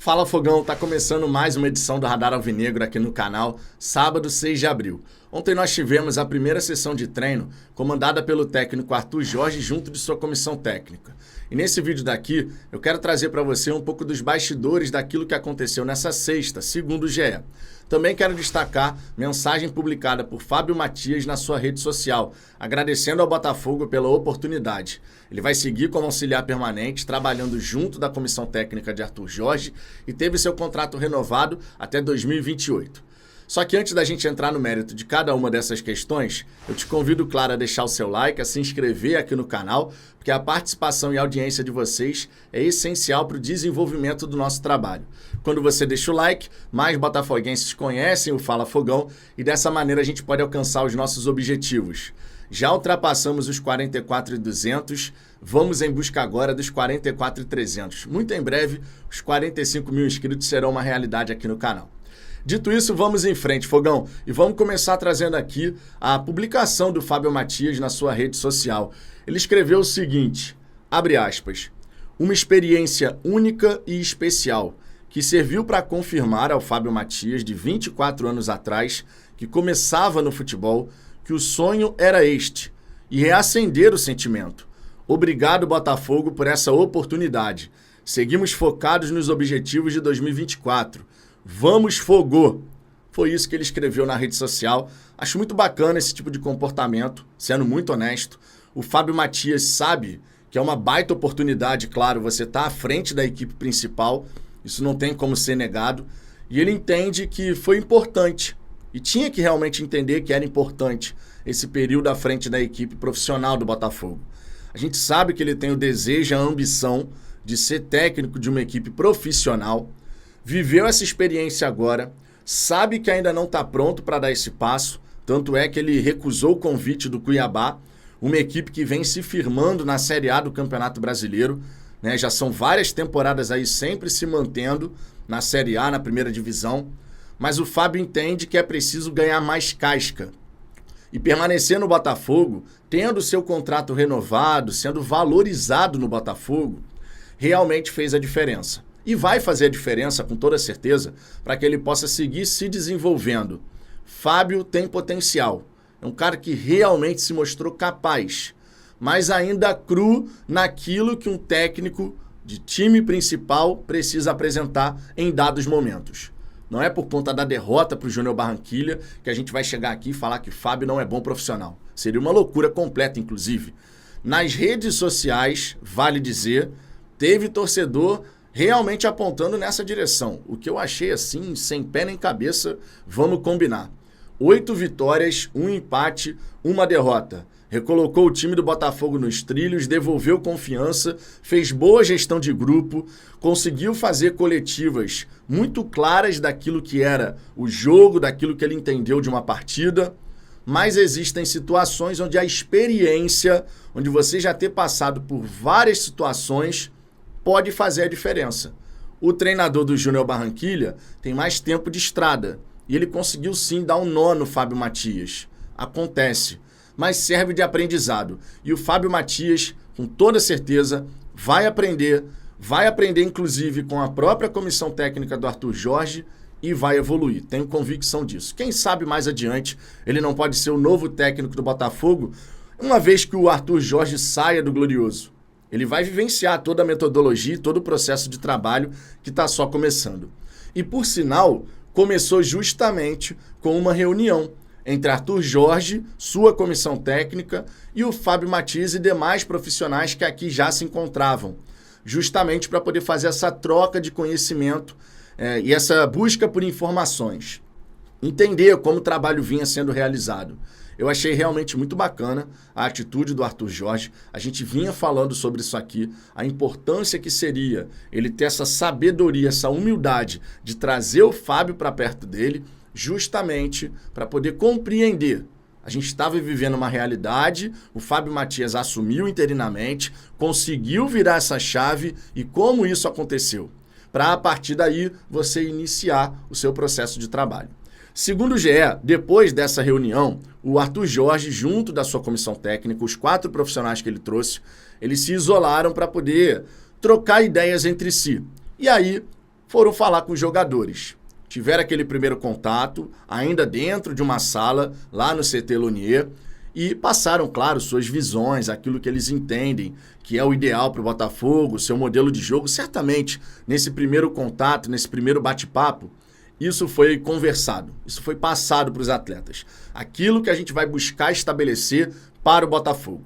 Fala Fogão, tá começando mais uma edição do Radar Alvinegro aqui no canal, sábado 6 de abril. Ontem nós tivemos a primeira sessão de treino comandada pelo técnico Arthur Jorge junto de sua comissão técnica. E nesse vídeo daqui eu quero trazer para você um pouco dos bastidores daquilo que aconteceu nessa sexta, segundo o GE. Também quero destacar mensagem publicada por Fábio Matias na sua rede social, agradecendo ao Botafogo pela oportunidade. Ele vai seguir como auxiliar permanente, trabalhando junto da comissão técnica de Arthur Jorge e teve seu contrato renovado até 2028. Só que antes da gente entrar no mérito de cada uma dessas questões, eu te convido, claro, a deixar o seu like, a se inscrever aqui no canal, porque a participação e audiência de vocês é essencial para o desenvolvimento do nosso trabalho. Quando você deixa o like, mais botafoguenses conhecem o Fala Fogão e dessa maneira a gente pode alcançar os nossos objetivos. Já ultrapassamos os 44.200, vamos em busca agora dos 44.300. Muito em breve, os 45 mil inscritos serão uma realidade aqui no canal. Dito isso, vamos em frente, Fogão, e vamos começar trazendo aqui a publicação do Fábio Matias na sua rede social. Ele escreveu o seguinte, abre aspas, uma experiência única e especial, que serviu para confirmar ao Fábio Matias, de 24 anos atrás, que começava no futebol, que o sonho era este, e reacender o sentimento. Obrigado, Botafogo, por essa oportunidade. Seguimos focados nos objetivos de 2024. Vamos Fogô! Foi isso que ele escreveu na rede social. Acho muito bacana esse tipo de comportamento, sendo muito honesto. O Fábio Matias sabe que é uma baita oportunidade, claro, você tá à frente da equipe principal, isso não tem como ser negado, e ele entende que foi importante, e tinha que realmente entender que era importante esse período à frente da equipe profissional do Botafogo. A gente sabe que ele tem o desejo, a ambição de ser técnico de uma equipe profissional, viveu essa experiência agora, sabe que ainda não está pronto para dar esse passo, tanto é que ele recusou o convite do Cuiabá, uma equipe que vem se firmando na Série A do Campeonato Brasileiro, né? Já são várias temporadas aí sempre se mantendo na Série A, na primeira divisão, mas o Fábio entende que é preciso ganhar mais casca. E permanecer no Botafogo, tendo seu contrato renovado, sendo valorizado no Botafogo, realmente fez a diferença. E vai fazer a diferença, com toda certeza, para que ele possa seguir se desenvolvendo. Fábio tem potencial. É um cara que realmente se mostrou capaz, mas ainda cru naquilo que um técnico de time principal precisa apresentar em dados momentos. Não é por conta da derrota para o Júnior Barranquilla que a gente vai chegar aqui e falar que Fábio não é bom profissional. Seria uma loucura completa, inclusive. Nas redes sociais, vale dizer, teve torcedor realmente apontando nessa direção. O que eu achei assim, sem pé nem cabeça, vamos combinar. 8 vitórias, 1 empate, 1 derrota. Recolocou o time do Botafogo nos trilhos, devolveu confiança, fez boa gestão de grupo, conseguiu fazer coletivas muito claras daquilo que era o jogo, daquilo que ele entendeu de uma partida, mas existem situações onde a experiência, onde você já ter passado por várias situações, pode fazer a diferença. O treinador do Júnior Barranquilla tem mais tempo de estrada e ele conseguiu sim dar um nó no Fábio Matias. Acontece, mas serve de aprendizado. E o Fábio Matias, com toda certeza, vai aprender inclusive com a própria comissão técnica do Arthur Jorge e vai evoluir. Tenho convicção disso. Quem sabe mais adiante ele não pode ser o novo técnico do Botafogo, uma vez que o Arthur Jorge saia do Glorioso. Ele vai vivenciar toda a metodologia e todo o processo de trabalho que está só começando. E, por sinal, começou justamente com uma reunião entre Arthur Jorge, sua comissão técnica, e o Fábio Matias e demais profissionais que aqui já se encontravam, justamente para poder fazer essa troca de conhecimento e essa busca por informações. Entender como o trabalho vinha sendo realizado. Eu achei realmente muito bacana a atitude do Arthur Jorge. A gente vinha falando sobre isso aqui, a importância que seria ele ter essa sabedoria, essa humildade de trazer o Fábio para perto dele, justamente para poder compreender. A gente estava vivendo uma realidade, o Fábio Matias assumiu interinamente, conseguiu virar essa chave e como isso aconteceu, para a partir daí você iniciar o seu processo de trabalho. Segundo o GE, depois dessa reunião, o Arthur Jorge, junto da sua comissão técnica, os 4 profissionais que ele trouxe, eles se isolaram para poder trocar ideias entre si. E aí, foram falar com os jogadores. Tiveram aquele primeiro contato, ainda dentro de uma sala, lá no CT Lonier, e passaram, claro, suas visões, aquilo que eles entendem que é o ideal para o Botafogo, seu modelo de jogo. Certamente, nesse primeiro contato, nesse primeiro bate-papo, isso foi conversado, isso foi passado para os atletas. Aquilo que a gente vai buscar estabelecer para o Botafogo.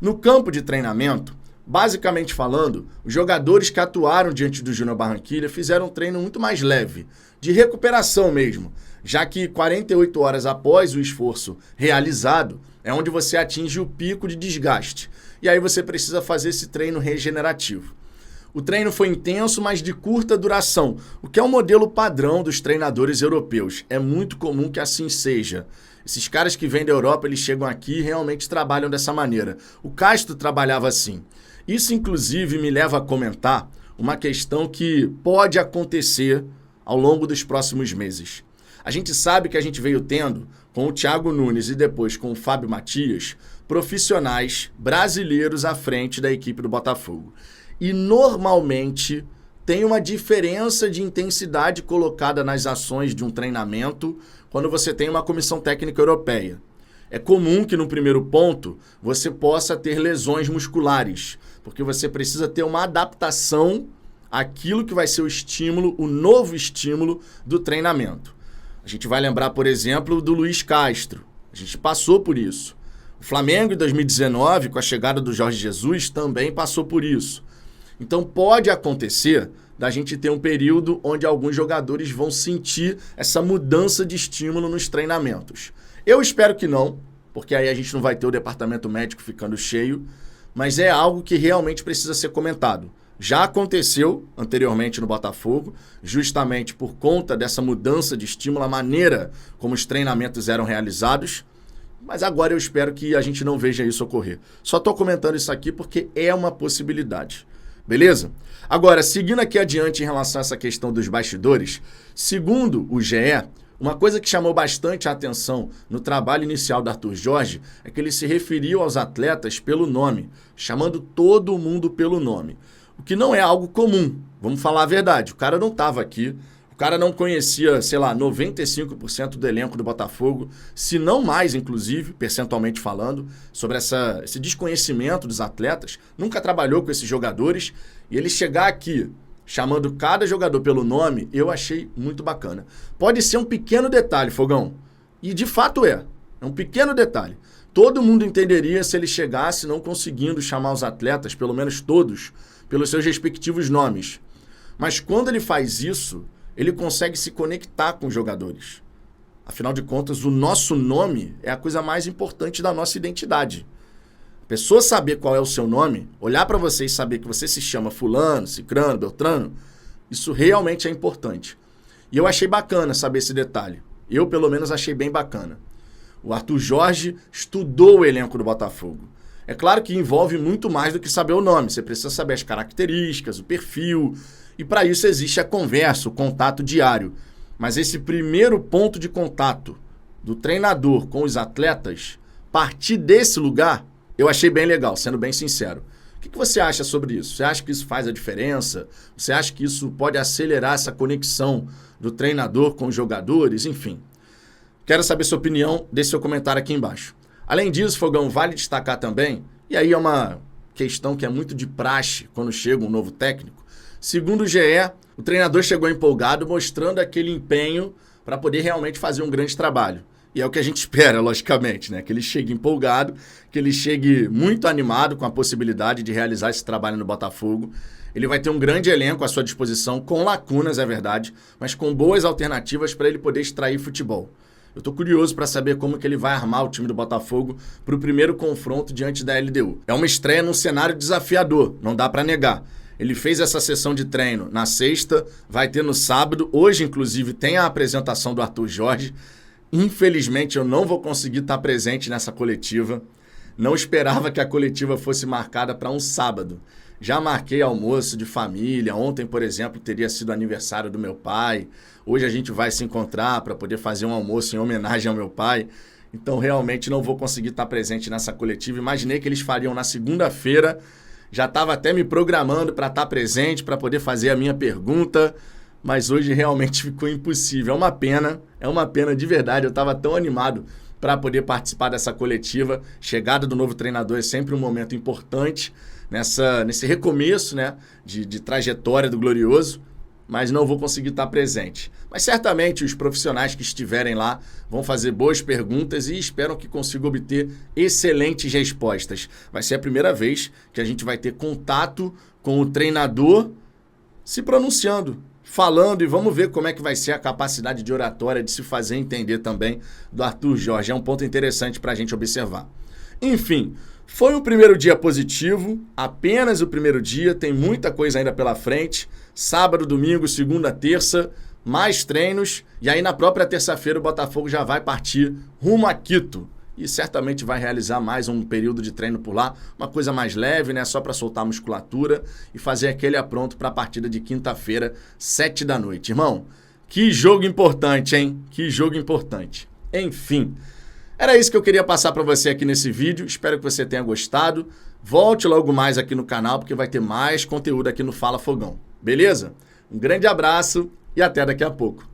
No campo de treinamento, basicamente falando, os jogadores que atuaram diante do Júnior Barranquilla fizeram um treino muito mais leve, de recuperação mesmo, já que 48 horas após o esforço realizado é onde você atinge o pico de desgaste. E aí você precisa fazer esse treino regenerativo. O treino foi intenso, mas de curta duração, o que é um modelo padrão dos treinadores europeus. É muito comum que assim seja. Esses caras que vêm da Europa, eles chegam aqui e realmente trabalham dessa maneira. O Castro trabalhava assim. Isso, inclusive, me leva a comentar uma questão que pode acontecer ao longo dos próximos meses. A gente sabe que a gente veio tendo, com o Thiago Nunes e depois com o Fábio Matias, profissionais brasileiros à frente da equipe do Botafogo. E, normalmente, tem uma diferença de intensidade colocada nas ações de um treinamento quando você tem uma comissão técnica europeia. É comum que, no primeiro ponto, você possa ter lesões musculares, porque você precisa ter uma adaptação àquilo que vai ser o estímulo, o novo estímulo do treinamento. A gente vai lembrar, por exemplo, do Luiz Castro. A gente passou por isso. O Flamengo, em 2019, com a chegada do Jorge Jesus, também passou por isso. Então, pode acontecer da gente ter um período onde alguns jogadores vão sentir essa mudança de estímulo nos treinamentos. Eu espero que não, porque aí a gente não vai ter o departamento médico ficando cheio, mas é algo que realmente precisa ser comentado. Já aconteceu anteriormente no Botafogo, justamente por conta dessa mudança de estímulo, a maneira como os treinamentos eram realizados, mas agora eu espero que a gente não veja isso ocorrer. Só estou comentando isso aqui porque é uma possibilidade. Beleza? Agora, seguindo aqui adiante em relação a essa questão dos bastidores, segundo o GE, uma coisa que chamou bastante a atenção no trabalho inicial do Arthur Jorge é que ele se referiu aos atletas pelo nome, chamando todo mundo pelo nome. O que não é algo comum, vamos falar a verdade. O cara não estava aqui, o cara não conhecia, 95% do elenco do Botafogo, se não mais, inclusive, percentualmente falando, sobre esse desconhecimento dos atletas, nunca trabalhou com esses jogadores, e ele chegar aqui chamando cada jogador pelo nome, eu achei muito bacana. Pode ser um pequeno detalhe, Fogão, e de fato é um pequeno detalhe. Todo mundo entenderia se ele chegasse não conseguindo chamar os atletas, pelo menos todos, pelos seus respectivos nomes. Mas quando ele faz isso, ele consegue se conectar com os jogadores. Afinal de contas, o nosso nome é a coisa mais importante da nossa identidade. A pessoa saber qual é o seu nome, olhar para você e saber que você se chama fulano, cicrano, beltrano, isso realmente é importante. E eu achei bacana saber esse detalhe. Eu, pelo menos, achei bem bacana. O Arthur Jorge estudou o elenco do Botafogo. É claro que envolve muito mais do que saber o nome. Você precisa saber as características, o perfil. E para isso existe a conversa, o contato diário. Mas esse primeiro ponto de contato do treinador com os atletas, partir desse lugar, eu achei bem legal, sendo bem sincero. O que você acha sobre isso? Você acha que isso faz a diferença? Você acha que isso pode acelerar essa conexão do treinador com os jogadores? Enfim, quero saber sua opinião, deixe seu comentário aqui embaixo. Além disso, Fogão, vale destacar também, e aí é uma questão que é muito de praxe quando chega um novo técnico. Segundo o GE, o treinador chegou empolgado, mostrando aquele empenho para poder realmente fazer um grande trabalho. E é o que a gente espera, logicamente, né? Que ele chegue empolgado, que ele chegue muito animado com a possibilidade de realizar esse trabalho no Botafogo. Ele vai ter um grande elenco à sua disposição, com lacunas, é verdade, mas com boas alternativas para ele poder extrair futebol. Eu estou curioso para saber como que ele vai armar o time do Botafogo para o primeiro confronto diante da LDU. É uma estreia num cenário desafiador, não dá para negar. Ele fez essa sessão de treino na sexta, vai ter no sábado. Hoje, inclusive, tem a apresentação do Arthur Jorge. Infelizmente, eu não vou conseguir estar presente nessa coletiva. Não esperava que a coletiva fosse marcada para um sábado. Já marquei almoço de família. Ontem, por exemplo, teria sido aniversário do meu pai. Hoje a gente vai se encontrar para poder fazer um almoço em homenagem ao meu pai. Então, realmente, não vou conseguir estar presente nessa coletiva. Imaginei que eles fariam na segunda-feira. Já estava até me programando para estar presente, para poder fazer a minha pergunta. mas hoje realmente ficou impossível. É uma pena de verdade. Eu estava tão animado para poder participar dessa coletiva. Chegada do novo treinador é sempre um momento importante nesse recomeço, né, de trajetória do Glorioso, mas não vou conseguir estar presente. Mas certamente os profissionais que estiverem lá vão fazer boas perguntas e espero que consigam obter excelentes respostas. Vai ser a primeira vez que a gente vai ter contato com o treinador se pronunciando, falando, e vamos ver como é que vai ser a capacidade de oratória, de se fazer entender também do Arthur Jorge. É um ponto interessante para a gente observar. Enfim, foi um primeiro dia positivo, apenas o primeiro dia, tem muita coisa ainda pela frente. Sábado, domingo, segunda, terça, mais treinos. E aí na própria terça-feira o Botafogo já vai partir rumo a Quito. E certamente vai realizar mais um período de treino por lá. Uma coisa mais leve, né? Só para soltar a musculatura e fazer aquele apronto para a partida de quinta-feira, 7 da noite. Irmão, que jogo importante, hein? Que jogo importante. Enfim, era isso que eu queria passar para você aqui nesse vídeo. Espero que você tenha gostado. Volte logo mais aqui no canal, porque vai ter mais conteúdo aqui no Fala Fogão. Beleza? Um grande abraço e até daqui a pouco.